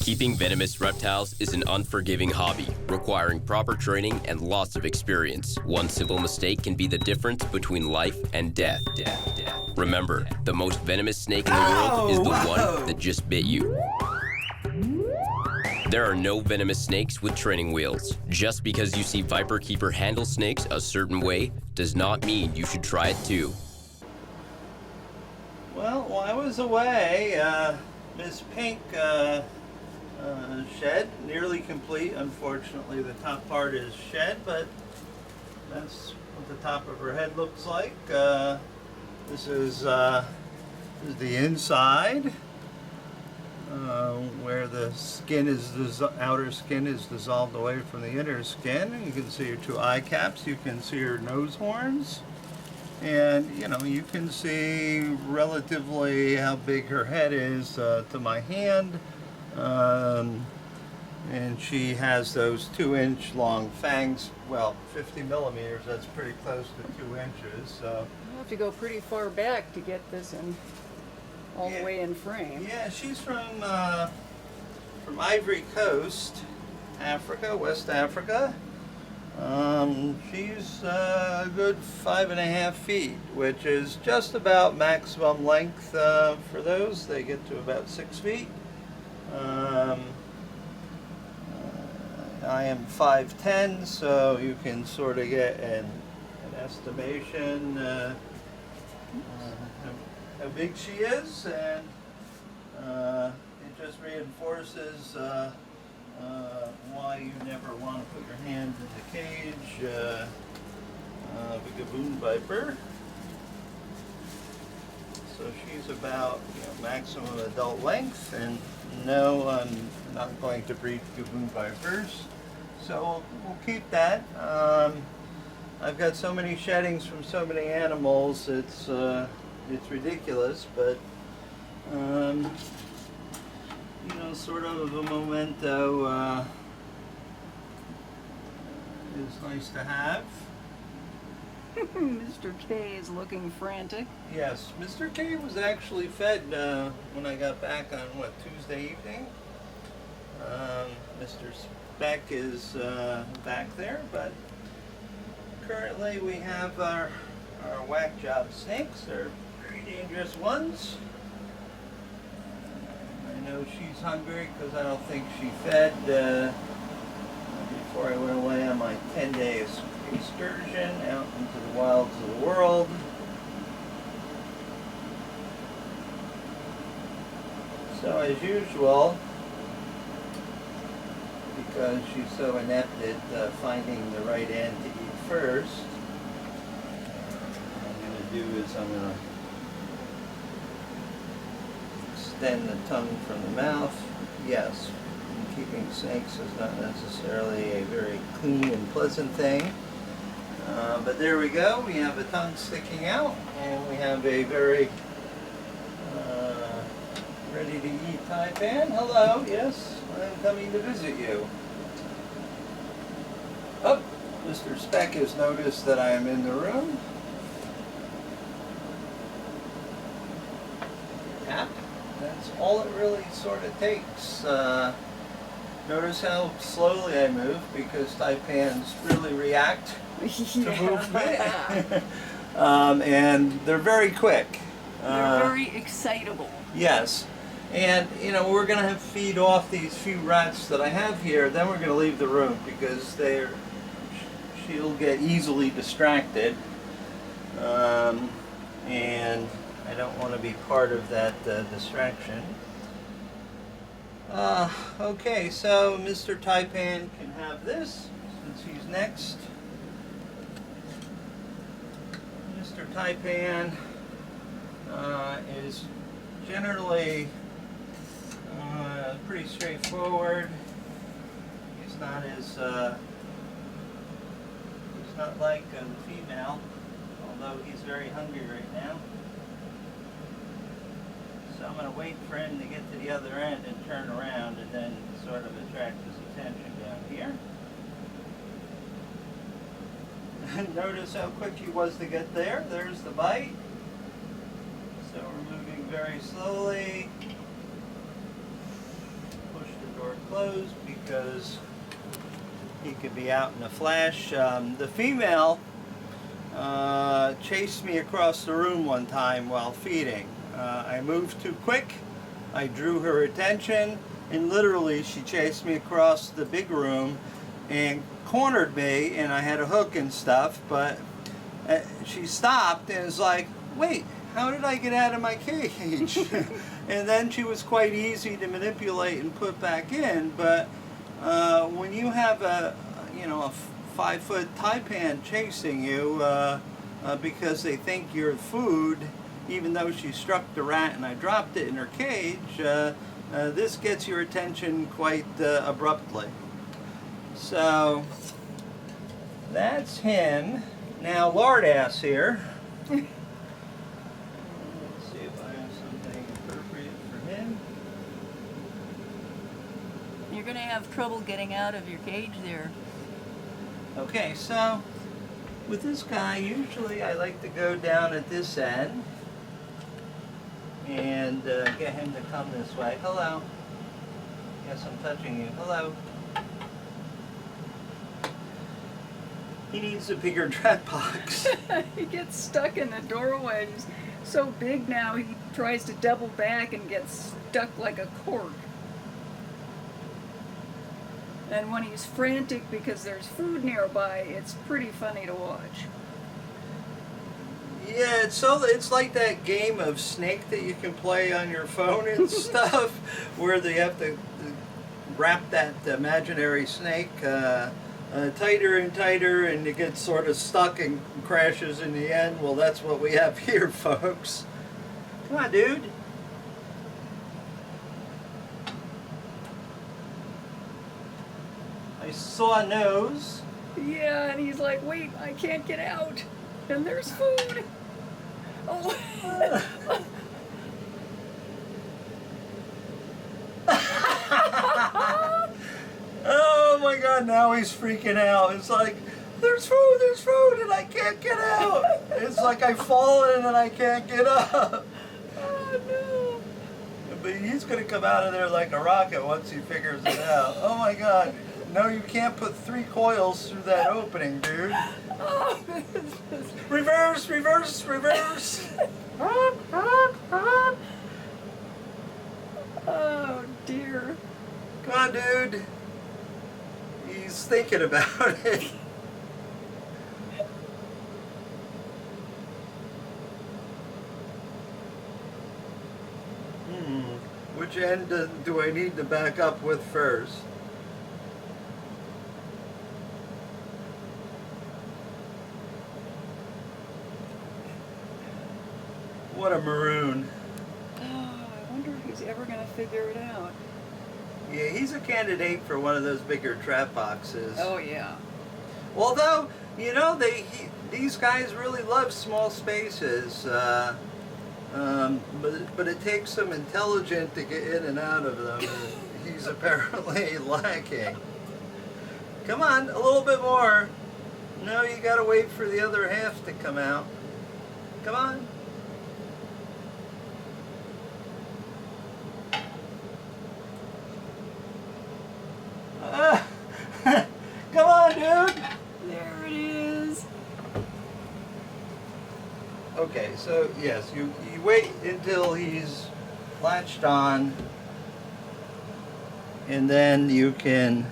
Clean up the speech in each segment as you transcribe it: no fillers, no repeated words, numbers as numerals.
Keeping venomous reptiles is an unforgiving hobby, requiring proper training and lots of experience. One simple mistake can be the difference between life and death. Remember, the most venomous snake in the world is the one that just bit you. There are no venomous snakes with training wheels. Just because you see viperkeeper handle snakes a certain way does not mean you should try it too. Well, while I was away, Miss Pink shed, nearly complete. Unfortunately, the top part is shed, but that's what the top of her head looks like. This is the inside, where the skin is outer skin is dissolved away from the inner skin. You can see her two eye caps. You can see her nose horns. And you can see relatively how big her head is to my hand, and she has those 2-inch long fangs. Well, 50 millimeters, that's pretty close to 2 inches. So you have to go pretty far back to get this in all the way in frame. Yeah, she's from Ivory Coast, Africa, West Africa. She's a good 5.5 feet, which is just about maximum length for those. They get to about 6 feet. I am 5'10", so you can sort of get an estimation how big she is, and it just reinforces why you never want to put your hand in the cage of a Gaboon viper. So she's about maximum adult length, and no, I'm not going to breed Gaboon vipers, so we'll keep that. I've got so many sheddings from so many animals, it's ridiculous, but sort of a memento is nice to have. Mr. K is looking frantic. Yes, Mr. K was actually fed when I got back on, Tuesday evening. Mr. Speck is back there, but currently we have our whack job snakes. They're very dangerous ones. I know she's hungry because I don't think she fed before I went away on my 10-day excursion out into the wilds of the world. So as usual, because she's so inept at finding the right end to eat first, what I'm going to do is I'm going to extend the tongue from the mouth. Yes, keeping snakes is not necessarily a very clean and pleasant thing. But there we go. We have a tongue sticking out, and we have a very ready to eat taipan. Hello, yes, I'm coming to visit you. Oh, Mr. Speck has noticed that I am in the room. Tap. That's all it really sort of takes. Notice how slowly I move, because taipans really react to movement. And they're very quick. They're very excitable. Yes. And, we're going to feed off these few rats that I have here. Then we're going to leave the room because she'll get easily distracted. And I don't want to be part of that distraction. Okay, so Mr. Taipan can have this since he's next. Mr. Taipan is generally pretty straightforward. He's not like the female, although he's very hungry right now. So I'm going to wait for him to get to the other end and turn around, and then sort of attract his attention down here. Notice how quick he was to get there. There's the bite. So we're moving very slowly. Push the door closed because he could be out in a flash. The female chased me across the room one time while feeding. I moved too quick. I drew her attention, and literally she chased me across the big room and cornered me, and I had a hook and stuff, but she stopped and was like, wait, how did I get out of my cage? And then she was quite easy to manipulate and put back in, but when you have a 5-foot taipan chasing you because they think you're food, even though she struck the rat and I dropped it in her cage, this gets your attention quite abruptly. So that's him. Now Lardass here. Let's see if I have something appropriate for him. You're going to have trouble getting out of your cage there. Okay, so with this guy, usually I like to go down at this end and get him to come this way. Hello. Yes, I'm touching you. Hello. He needs a bigger trap box. He gets stuck in the doorway. He's so big now, he tries to double back and gets stuck like a cork. And when he's frantic because there's food nearby, it's pretty funny to watch. Yeah, it's like that game of Snake that you can play on your phone and stuff, where they have to wrap that imaginary snake tighter and tighter, and it gets sort of stuck and crashes in the end. Well, that's what we have here, folks. Come on, dude. I saw a nose. Yeah, and he's like, wait, I can't get out. And there's food. Oh. Oh my God, now he's freaking out. It's like, there's food, and I can't get out. It's like I've fallen and I can't get up. Oh, no. But he's going to come out of there like a rocket once he figures it out. Oh my God. No, you can't put 3 coils through that opening, dude. Oh. Reverse, reverse, reverse. Oh, dear. Come on, dude. He's thinking about it. Which end do I need to back up with first? What a maroon. Oh, I wonder if he's ever going to figure it out. Yeah, he's a candidate for one of those bigger trap boxes. Oh, yeah. Although, you know, these guys really love small spaces. But it takes some intelligence to get in and out of them. And he's apparently lacking. Come on, a little bit more. No, you gotta wait for the other half to come out. Come on. Come on, dude. There it is. Okay, so yes, you wait until he's latched on, and then you can.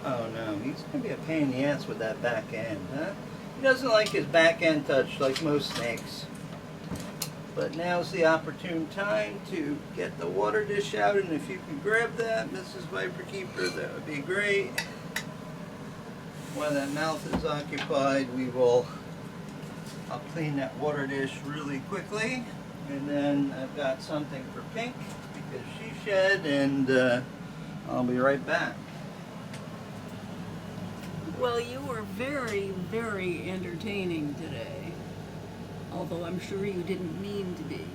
Oh no, he's gonna be a pain in the ass with that back end, huh? He doesn't like his back end touched like most snakes. But now's the opportune time to get the water dish out, and if you can grab that, Mrs. Viperkeeper, that would be great. While that mouth is occupied, I'll clean that water dish really quickly, and then I've got something for Pink because she shed, and I'll be right back. Well, you were very, very entertaining today. Although I'm sure you didn't mean to be.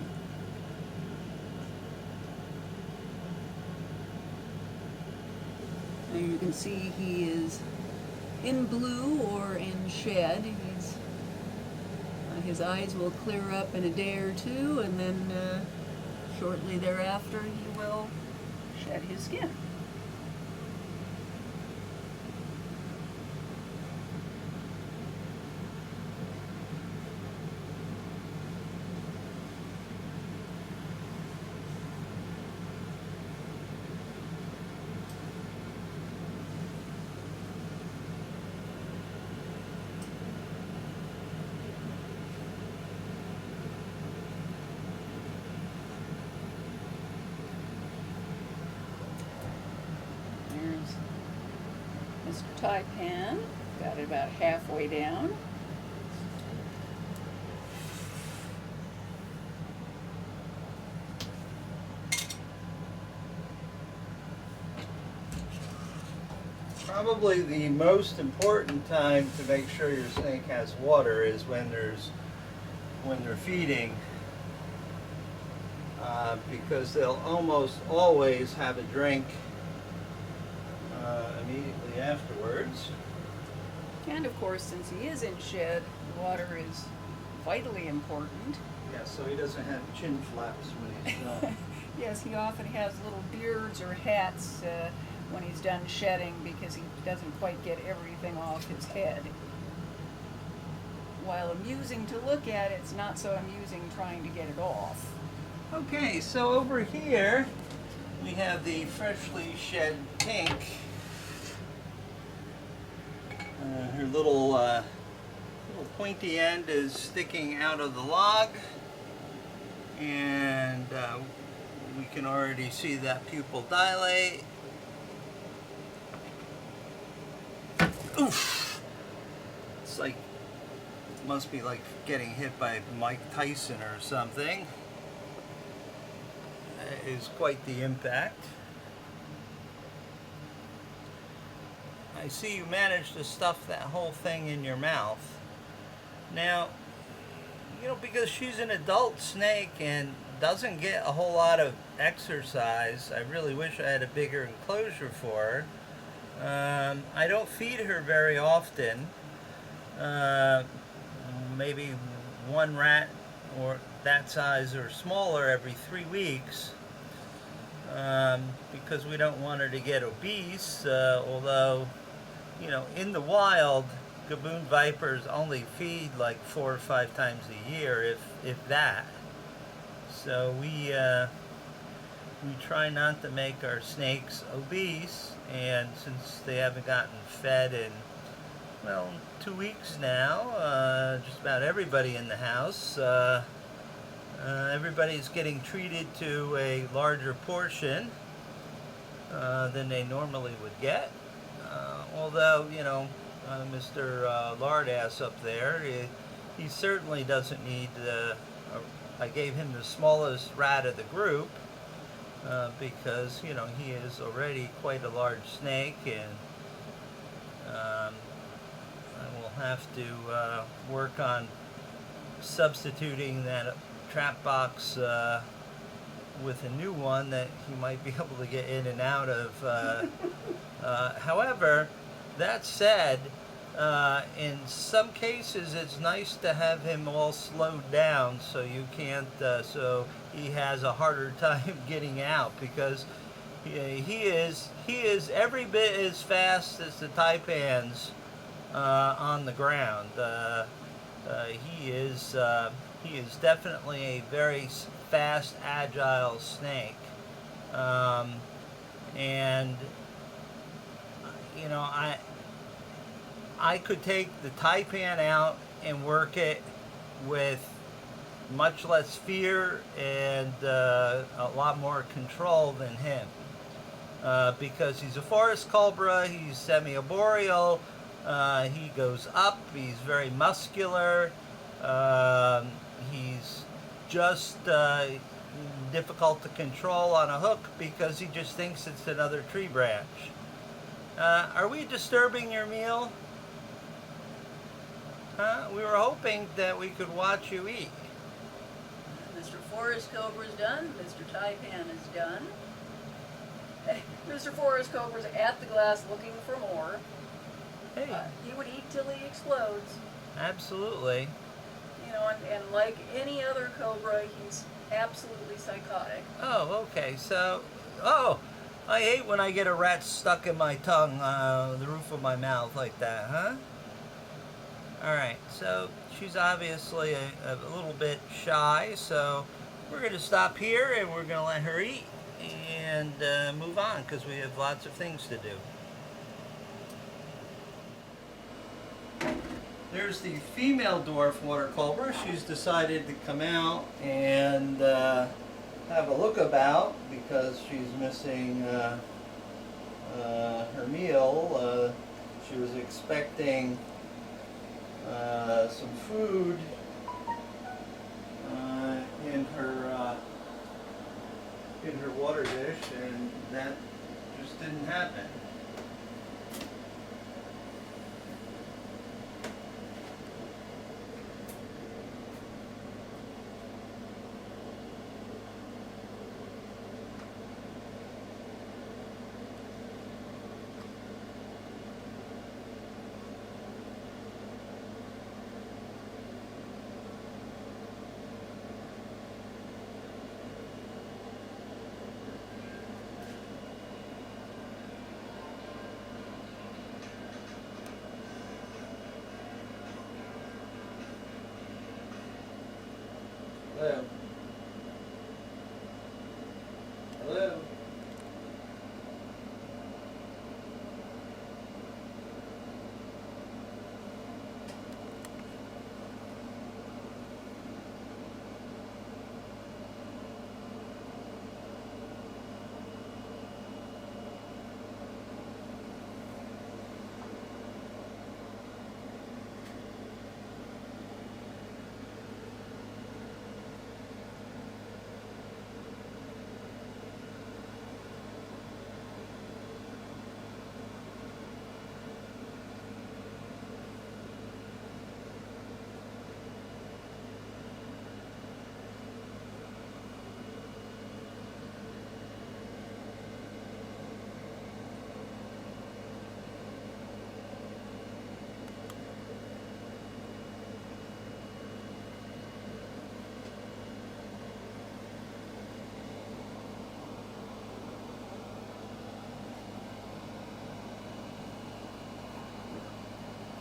And you can see he is in blue or in shed. His eyes will clear up in a day or two, and then shortly thereafter he will shed his skin. There's Mr. Taipan, got it about halfway down. Probably the most important time to make sure your snake has water is when they're feeding, because they'll almost always have a drink immediately afterwards. And of course, since he is in shed, water is vitally important. Yeah, so he doesn't have chin flaps when he's done. Yes, he often has little beards or hats when he's done shedding because he doesn't quite get everything off his head. While amusing to look at, it's not so amusing trying to get it off. Okay, so over here we have the freshly shed pink. Her little pointy end is sticking out of the log, and we can already see that pupil dilate. Oof! It's like, must be like getting hit by Mike Tyson or something. That is quite the impact. I see you managed to stuff that whole thing in your mouth. Now, you know, because she's an adult snake and doesn't get a whole lot of exercise, I really wish I had a bigger enclosure for her. I don't feed her very often. Maybe one rat or that size or smaller every 3 weeks, because we don't want her to get obese, although, you know, in the wild, Gaboon vipers only feed like 4 or 5 times a year, if that. So we try not to make our snakes obese, and since they haven't gotten fed in, well, 2 weeks now, just about everybody in the house, everybody's getting treated to a larger portion than they normally would get. Although, you know, Mr. Lardass up there, he certainly doesn't need, I gave him the smallest rat of the group, because, you know, he is already quite a large snake, and I will have to work on substituting that trap box with a new one that he might be able to get in and out of. However, that said, in some cases it's nice to have him all slowed down so you can't, so he has a harder time getting out, because he is every bit as fast as the taipans on the ground. He is definitely a very fast, agile snake, and you know, I could take the taipan out and work it with much less fear and a lot more control than him, because he's a forest cobra, he's semi-arboreal, he goes up, he's very muscular, he's just difficult to control on a hook because he just thinks it's another tree branch. Are we disturbing your meal? We were hoping that we could watch you eat. Mr. Forest Cobra's done. Mr. Taipan is done. Mr. Forest Cobra's at the glass looking for more. Hey, He would eat till he explodes. absolutely. You know, and like any other cobra, he's absolutely psychotic. Oh, okay. So, I hate when I get a rat stuck in my tongue, the roof of my mouth like that, huh? Alright, so she's obviously a little bit shy, so we're going to stop here and we're going to let her eat and move on because we have lots of things to do. There's the female dwarf water cobra. She's decided to come out and have a look about because she's missing her meal. She was expecting some food in her water dish, and that just didn't happen. Hello. Hello.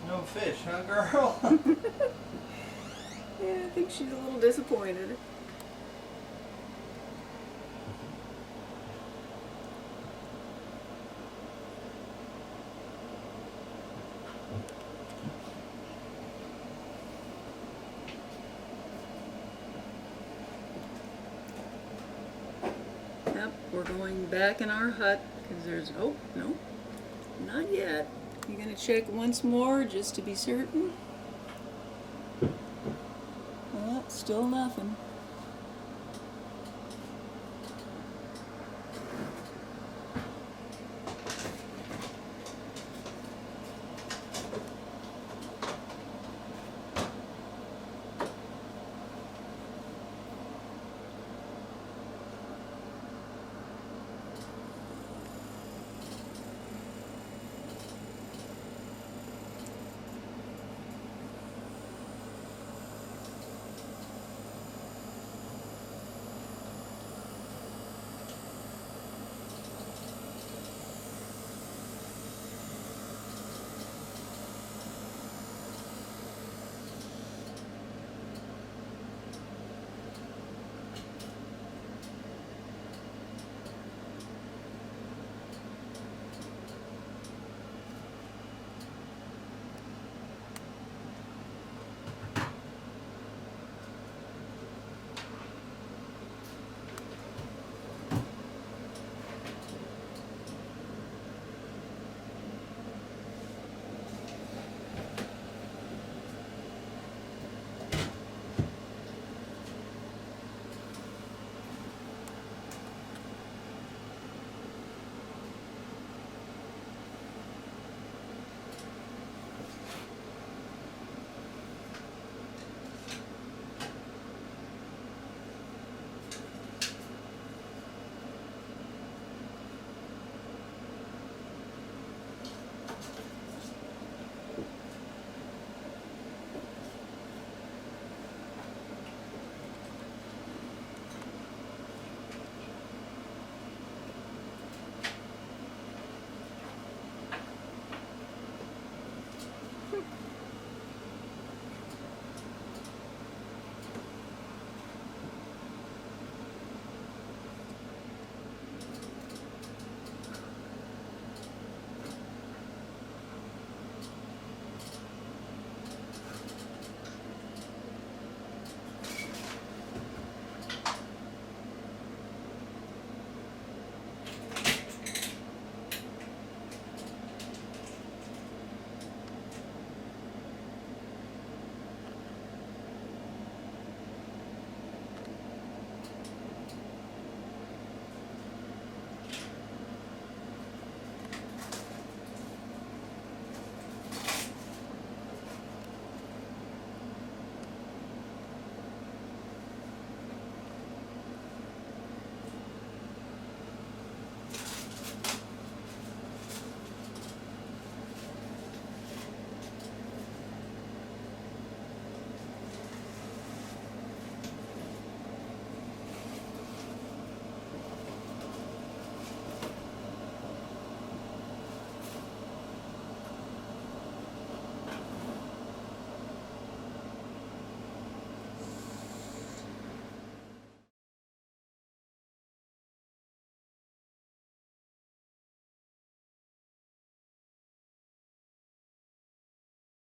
No fish, huh, girl? Yeah, I think she's a little disappointed. Yep, we're going back in our hut because there's, oh, no, not yet. You gonna check once more just to be certain? Well, still nothing.